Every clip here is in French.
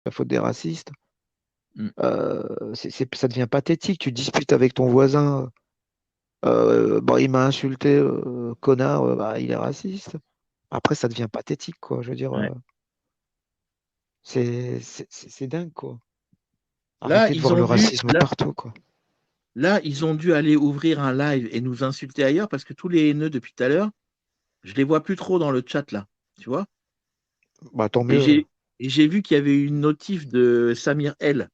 la faute des racistes. Mm. Ça devient pathétique. Tu disputes avec ton voisin. Bon, il m'a insulté, connard, bah, il est raciste. Après, ça devient pathétique, quoi. Je veux dire, Ouais. c'est dingue, quoi. Là, Arrêtez de ils voir ont le dû, racisme là, partout, quoi. là, ils ont dû aller ouvrir un live et nous insulter ailleurs parce que tous les haineux depuis tout à l'heure, je les vois plus trop dans le chat là, tu vois. Bah, tant Et mieux. j'ai vu qu'il y avait une notif de Samir L.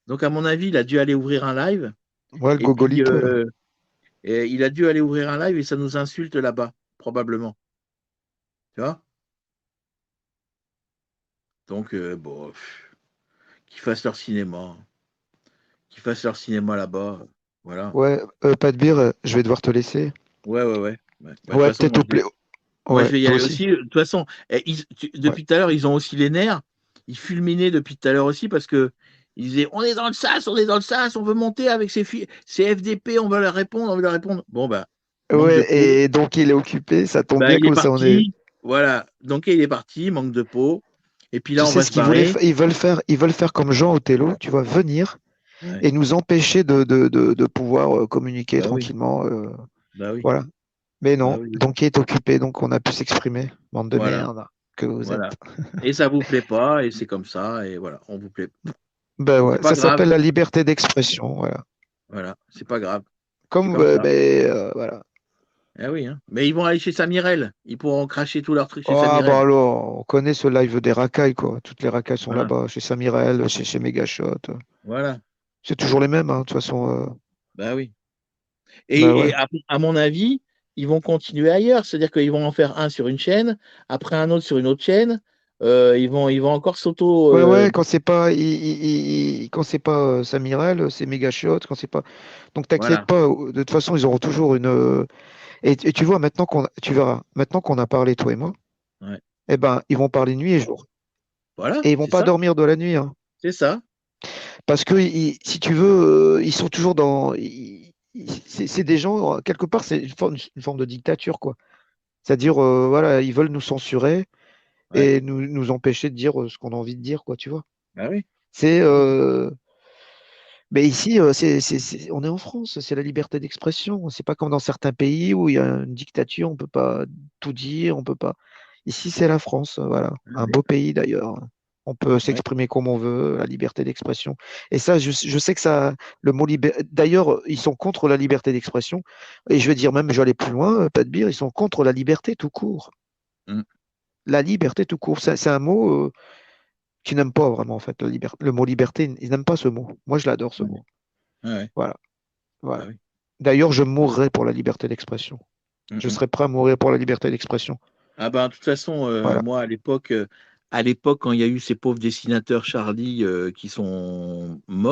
Donc à mon avis, il a dû aller ouvrir un live Ouais, le et puis gogolito, là. et il a dû aller ouvrir un live et ça nous insulte là-bas, probablement. Tu vois? Donc bon, qu'ils fassent leur cinéma, qu'ils fassent leur cinéma là-bas, voilà. Ouais, pas de bière, je vais devoir te laisser. Ouais, ouais, ouais. Ouais. Bah, de toute Ouais, façon, peut-être au play. moi, je Ouais, vais y toi aller aussi. aussi. De toute façon, Ouais. depuis tout à l'heure, ils ont aussi les nerfs. Ils fulminaient depuis tout à l'heure aussi parce que ils disaient on est dans le sas, on est dans le sas, on veut monter avec ces filles, ces FDP, on va leur répondre, on va leur répondre. Bon, bah, manque de Ouais, peau. et donc il est occupé, ça tombe Bah, bien il est comme ça on est. parti. Voilà. Donc, il est parti, manque de peau. Et puis Tu là, on sais va ce se qu'ils voulaient barrer. faire? Ils veulent faire comme Jean Othello, tu vois, venir Ouais. et nous empêcher de pouvoir communiquer Bah oui. tranquillement. Bah oui. Voilà. Mais Bah non, oui. Oui. donc il est occupé, donc on a pu s'exprimer. Bande de Voilà. merde que vous êtes. Voilà. Et ça vous plaît pas, et c'est comme ça, et voilà, on vous plaît. Ben ouais, C'est pas ça grave. s'appelle la liberté d'expression, voilà. Voilà. C'est pas grave. C'est Comme, comme ça. ben, voilà. Ah oui, hein. Mais ils vont aller chez Samirel. Ils pourront cracher tous leurs trucs chez Ah bah Samirel. alors, on connaît ce live des racailles, quoi. Toutes les racailles sont Voilà. là-bas, chez Samirel, chez Megashot. Voilà. C'est toujours les mêmes, hein, de toute façon. Bah oui. Bah Et ouais. à mon avis, ils vont continuer ailleurs. C'est-à-dire qu'ils vont en faire un sur une chaîne, après un autre sur une autre chaîne. Ils vont encore s'auto. Ouais, ouais, quand c'est pas, quand c'est pas Samirel, c'est Megashot, quand c'est pas. Donc t'inquiète Voilà. pas, de toute façon, ils auront toujours une. Et tu vois, tu verras, maintenant qu'on a parlé, toi et moi, Ouais. eh ben, ils vont parler nuit et jour. Voilà, Et ils vont c'est pas ça. dormir de la nuit, hein. C'est ça. Parce que, si tu veux, ils sont toujours dans. C'est des gens, quelque part, c'est une forme de dictature, quoi. C'est-à-dire, voilà, ils veulent nous censurer Ouais. et nous empêcher de dire ce qu'on a envie de dire, quoi, tu vois. Bah oui. C'est. Bah oui. Mais ici, on est en France, c'est la liberté d'expression. C'est pas comme dans certains pays où il y a une dictature, on peut pas tout dire, on peut pas. Ici, c'est la France, voilà, un Ouais. beau pays d'ailleurs. On peut Ouais. s'exprimer comme on veut, la liberté d'expression. Et ça, je sais que ça, le mot liberté. D'ailleurs, ils sont contre la liberté d'expression. Et je vais dire même, je vais aller plus loin, pas de bière, ils sont contre la liberté tout court. Mm. La liberté tout court, c'est un mot qu'ils n'aiment pas vraiment en fait. Le mot liberté, ils n'aiment pas ce mot. Moi, je l'adore ce Ouais. mot. Ouais. Voilà. Bah Voilà. oui. D'ailleurs, je mourrais pour la liberté d'expression. Mm, Je mm. serais prêt à mourir pour la liberté d'expression. Ah ben, de toute façon, Voilà. moi, à l'époque, quand il y a eu ces pauvres dessinateurs Charlie qui sont morts,